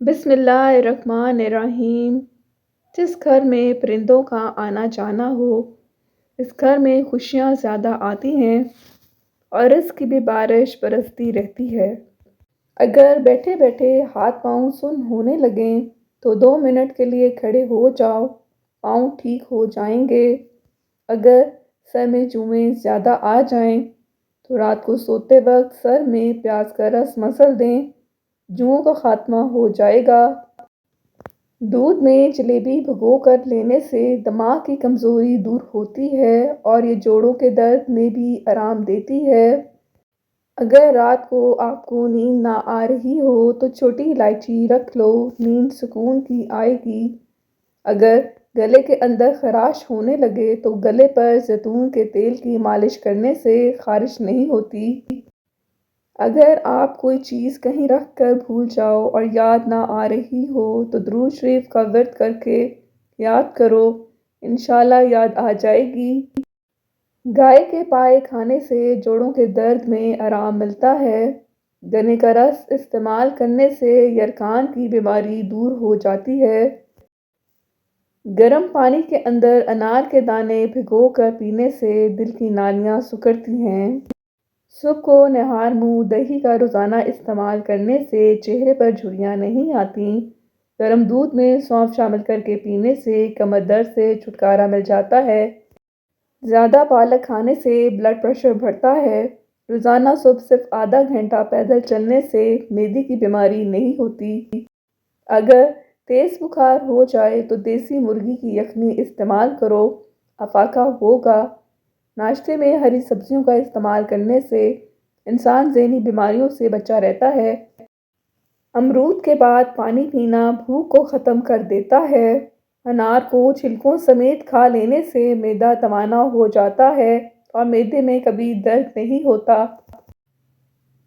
बिस्मिल्लाहिर्रहमानिर्रहीम। जिस घर में परिंदों का आना जाना हो, इस घर में खुशियाँ ज़्यादा आती हैं और रिज़्क की भी बारिश बरसती रहती है। अगर बैठे बैठे हाथ पाँव सुन्न होने लगें तो 2 मिनट के लिए खड़े हो जाओ, पाँव ठीक हो जाएंगे। अगर सर में जुएँ ज़्यादा आ जाएं तो रात को सोते वक्त सर में प्याज का रस मसल दें, जुओं का खात्मा हो जाएगा। दूध में जलेबी भिगोकर लेने से दिमाग की कमज़ोरी दूर होती है और ये जोड़ों के दर्द में भी आराम देती है। अगर रात को आपको नींद ना आ रही हो तो छोटी इलायची रख लो, नींद सुकून की आएगी। अगर गले के अंदर खराश होने लगे तो गले पर जैतून के तेल की मालिश करने से खारिश नहीं होती। अगर आप कोई चीज़ कहीं रख कर भूल जाओ और याद ना आ रही हो तो दुरूद शरीफ का विर्द करके याद करो, इंशाल्लाह याद आ जाएगी। गाय के पाए खाने से जोड़ों के दर्द में आराम मिलता है। गन्ने का रस इस्तेमाल करने से यरकान की बीमारी दूर हो जाती है। गर्म पानी के अंदर अनार के दाने भिगोकर पीने से दिल की नालियाँ सिकुड़ती हैं। सुबह को नहार मुंह दही का रोज़ाना इस्तेमाल करने से चेहरे पर झुर्रियाँ नहीं आती। गर्म दूध में सौंफ शामिल करके पीने से कमर दर्द से छुटकारा मिल जाता है। ज़्यादा पालक खाने से ब्लड प्रेशर बढ़ता है। रोज़ाना सुबह सिर्फ आधा घंटा पैदल चलने से मैदे की बीमारी नहीं होती। अगर तेज़ बुखार हो जाए तो देसी मुर्गी की यखनी इस्तेमाल करो, अफाका होगा। नाश्ते में हरी सब्जियों का इस्तेमाल करने से इंसान ज़हनी बीमारियों से बचा रहता है। अमरूद के बाद पानी पीना भूख को ख़त्म कर देता है। अनार को छिलकों समेत खा लेने से मैदा तवाना हो जाता है और मैदे में कभी दर्द नहीं होता।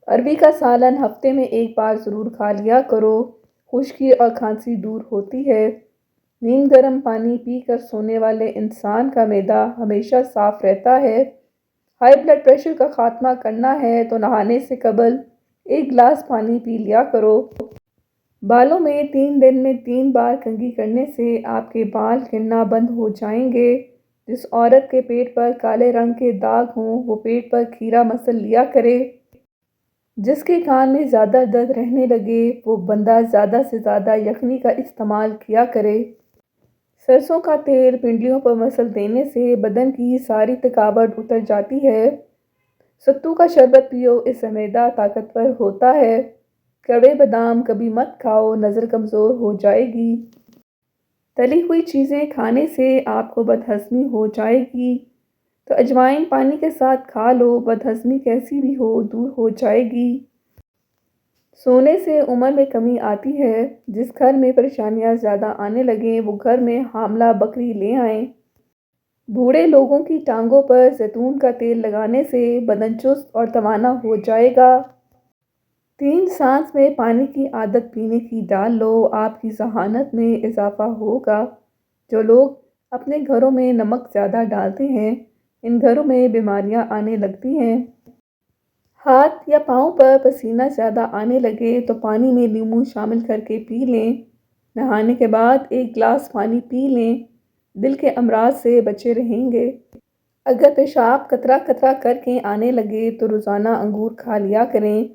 अरबी का सालन हफ्ते में एक बार ज़रूर खा लिया करो, खुश्की और खांसी दूर होती है। नीम गर्म पानी पीकर सोने वाले इंसान का मैदा हमेशा साफ रहता है। हाई ब्लड प्रेशर का खात्मा करना है तो नहाने से कबल 1 गिलास पानी पी लिया करो। बालों में 3 दिन में 3 बार कंघी करने से आपके बाल गिरना बंद हो जाएंगे। जिस औरत के पेट पर काले रंग के दाग हों वो पेट पर खीरा मसल लिया करे। जिसके कान में ज़्यादा दर्द रहने लगे वो बंदा ज़्यादा से ज़्यादा यखनी का इस्तेमाल किया करे। सरसों का तेल पिंडलियों पर मसल देने से बदन की सारी थकावट उतर जाती है। सत्तू का शरबत पियो, इससे मैदा ताकतवर होता है। कड़वे बादाम कभी मत खाओ, नज़र कमज़ोर हो जाएगी। तली हुई चीज़ें खाने से आपको बदहज़मी हो जाएगी तो अजवाइन पानी के साथ खा लो, बदहज़मी कैसी भी हो दूर हो जाएगी। सोने से उम्र में कमी आती है। जिस घर में परेशानियां ज़्यादा आने लगें वो घर में हामला बकरी ले आएं। बूढ़े लोगों की टांगों पर जैतून का तेल लगाने से बदन चुस्त और तवाना हो जाएगा। 3 सांस में पानी की आदत पीने की डाल लो, आपकी जहानत में इजाफा होगा। जो लोग अपने घरों में नमक ज़्यादा डालते हैं, इन घरों में बीमारियां आने लगती हैं। हाथ या पाँव पर पसीना ज़्यादा आने लगे तो पानी में नींबू शामिल करके पी लें। नहाने के बाद 1 गिलास पानी पी लें, दिल के अमराज से बचे रहेंगे। अगर पेशाब कतरा कतरा करके आने लगे तो रोज़ाना अंगूर खा लिया करें।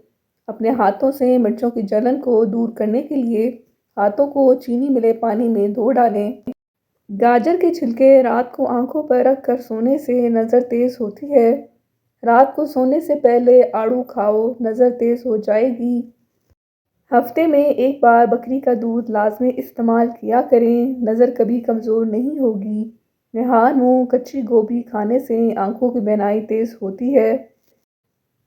अपने हाथों से मिर्चों की जलन को दूर करने के लिए हाथों को चीनी मिले पानी में धो डालें। गाजर के छिलके रात को आंखों पर रख कर सोने से नज़र तेज़ होती है। रात को सोने से पहले आड़ू खाओ, नज़र तेज़ हो जाएगी। हफ्ते में 1 बार बकरी का दूध लाजमी इस्तेमाल किया करें, नज़र कभी कमज़ोर नहीं होगी। निहार मुँह कच्ची गोभी खाने से आंखों की बीनाई तेज़ होती है।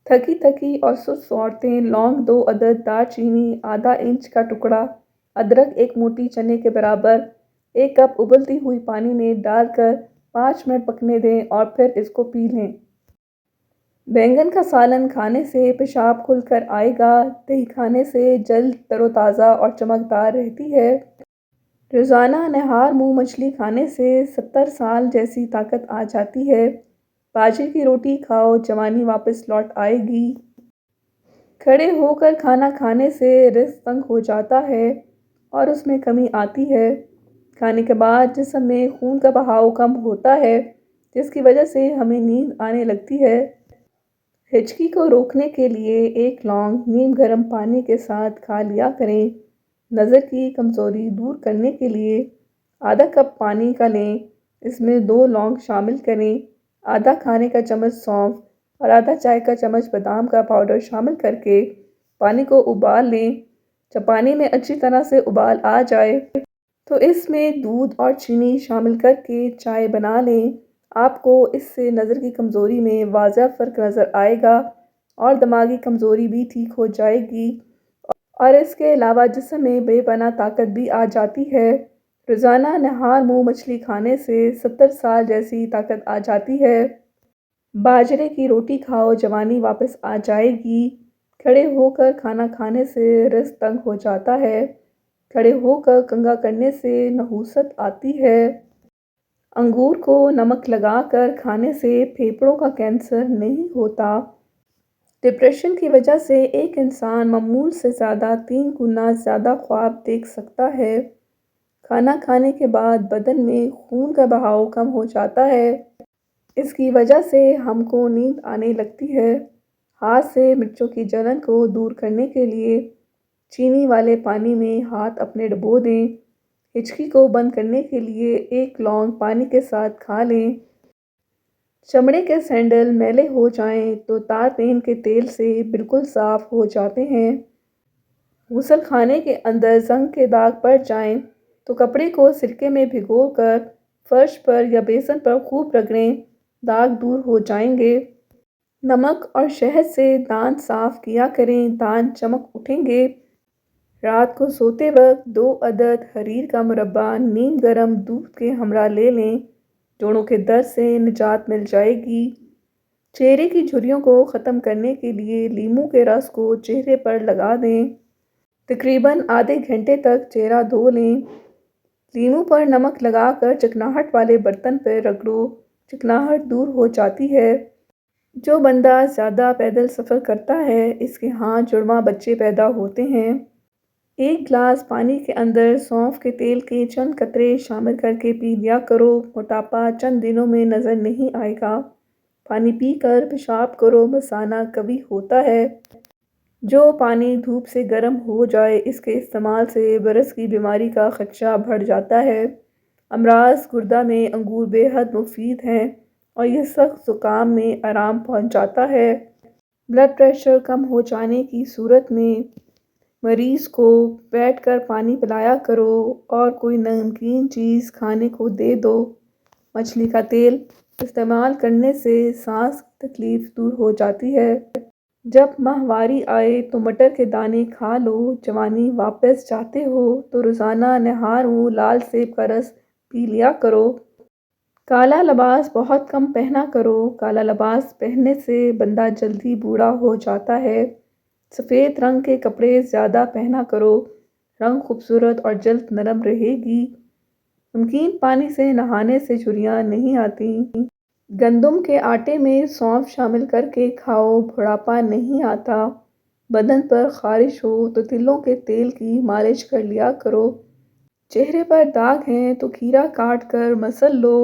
थकी थकी और सुस्त औरतें लौंग 2 अदद, दालचीनी आधा इंच का टुकड़ा, अदरक 1 मुट्ठी चने के बराबर 1 कप उबलती हुई पानी में डालकर 5 मिनट पकने दें और फिर इसको पी लें। बैंगन का सालन खाने से पेशाब खुलकर आएगा। दही खाने से जल्द तरोताज़ा और चमकदार रहती है। रोज़ाना नहार मुँह मछली खाने से 70 साल जैसी ताकत आ जाती है। बाजरे की रोटी खाओ, जवानी वापस लौट आएगी। खड़े होकर खाना खाने से रिज़्क तंग हो जाता है। اور اس میں کمی آتی ہے۔ کھانے کے بعد جسم میں خون کا بہاؤ کم ہوتا ہے، جس کی وجہ سے ہمیں نیند آنے لگتی ہے۔ ہچکی کو روکنے کے لیے ایک لونگ نیم گرم پانی کے ساتھ کھا لیا کریں۔ نظر کی کمزوری دور کرنے کے لیے آدھا کپ پانی کا لیں، اس میں 2 لونگ شامل کریں، آدھا کھانے کا چمچ سونف اور آدھا چائے کا چمچ بادام کا پاؤڈر شامل کر کے پانی کو ابال لیں۔ جب پانی میں اچھی طرح سے ابال آ جائے تو اس میں دودھ اور چینی شامل کر کے چائے بنا لیں۔ آپ کو اس سے نظر کی کمزوری میں واضح فرق نظر آئے گا اور دماغی کمزوری بھی ٹھیک ہو جائے گی، اور اس کے علاوہ جسم میں بے پناہ طاقت بھی آ جاتی ہے۔ روزانہ نہار منہ مچھلی کھانے سے 70 سال جیسی طاقت آ جاتی ہے۔ باجرے کی روٹی کھاؤ، جوانی واپس آ جائے گی۔ کھڑے ہو کر کھانا کھانے سے رزق تنگ ہو جاتا ہے۔ کھڑے ہو کر کنگھا کرنے سے نحوست آتی ہے۔ انگور کو نمک لگا کر کھانے سے پھیپھڑوں کا کینسر نہیں ہوتا۔ ڈپریشن کی وجہ سے ایک انسان معمول سے 3 گنا زیادہ خواب دیکھ سکتا ہے۔ کھانا کھانے کے بعد بدن میں خون کا بہاؤ کم ہو جاتا ہے، اس کی وجہ سے ہم کو نیند آنے لگتی ہے۔ ہاتھ سے مرچوں کی جلن کو دور کرنے کے لیے چینی والے پانی میں ہاتھ اپنے ڈبو دیں۔ ہچکی کو بند کرنے کے لیے 1 لونگ پانی کے ساتھ کھا لیں۔ چمڑے کے سینڈل میلے ہو جائیں تو تارپین کے تیل سے بالکل صاف ہو جاتے ہیں۔ غسل خانے کے اندر زنگ کے داغ پڑ جائیں تو کپڑے کو سرکے میں بھگو کر فرش پر یا بیسن پر خوب رگڑیں، داغ دور ہو جائیں گے۔ نمک اور شہد سے دانت صاف کیا کریں، دانت چمک اٹھیں گے۔ رات کو سوتے وقت 2 عدد حریر کا مربع نیم گرم دودھ کے ہمراہ لے لیں، جوڑوں کے درد سے نجات مل جائے گی۔ چہرے کی جھریوں کو ختم کرنے کے لیے لیموں کے رس کو چہرے پر لگا دیں، تقریباً آدھے گھنٹے تک چہرہ دھو لیں۔ لیموں پر نمک لگا کر چکناہٹ والے برتن پر رگڑو، چکناہٹ دور ہو جاتی ہے۔ جو بندہ زیادہ پیدل سفر کرتا ہے، اس کے ہاں جڑواں بچے پیدا ہوتے ہیں۔ 1 گلاس پانی کے اندر سونف کے تیل کے چند قطرے شامل کر کے پی لیا کرو، موٹاپا چند دنوں میں نظر نہیں آئے گا۔ پانی پی کر پیشاب کرو، مثانہ قوی ہوتا ہے۔ جو پانی دھوپ سے گرم ہو جائے، اس کے استعمال سے برس کی بیماری کا خدشہ بڑھ جاتا ہے۔ امراض گردہ میں انگور بے حد مفید ہیں اور یہ سخت زکام میں آرام پہنچاتا ہے۔ بلڈ پریشر کم ہو جانے کی صورت میں مریض کو بیٹھ کر پانی پلایا کرو اور کوئی نمکین چیز کھانے کو دے دو۔ مچھلی کا تیل استعمال کرنے سے سانس کی تکلیف دور ہو جاتی ہے۔ جب ماہواری آئے تو مٹر کے دانے کھا لو۔ جوانی واپس چاہتے ہو تو روزانہ نہار منہ لال سیب کا رس پی لیا کرو۔ کالا لباس بہت کم پہنا کرو، کالا لباس پہننے سے بندہ جلدی بوڑھا ہو جاتا ہے۔ سفید رنگ کے کپڑے زیادہ پہنا کرو، رنگ خوبصورت اور جلد نرم رہے گی۔ نمکین پانی سے نہانے سے جھریاں نہیں آتی۔ گندم کے آٹے میں سونف شامل کر کے کھاؤ، بڑھاپا نہیں آتا۔ بدن پر خارش ہو تو تلوں کے تیل کی مالش کر لیا کرو۔ چہرے پر داغ ہیں تو کھیرا کاٹ کر مسل لو۔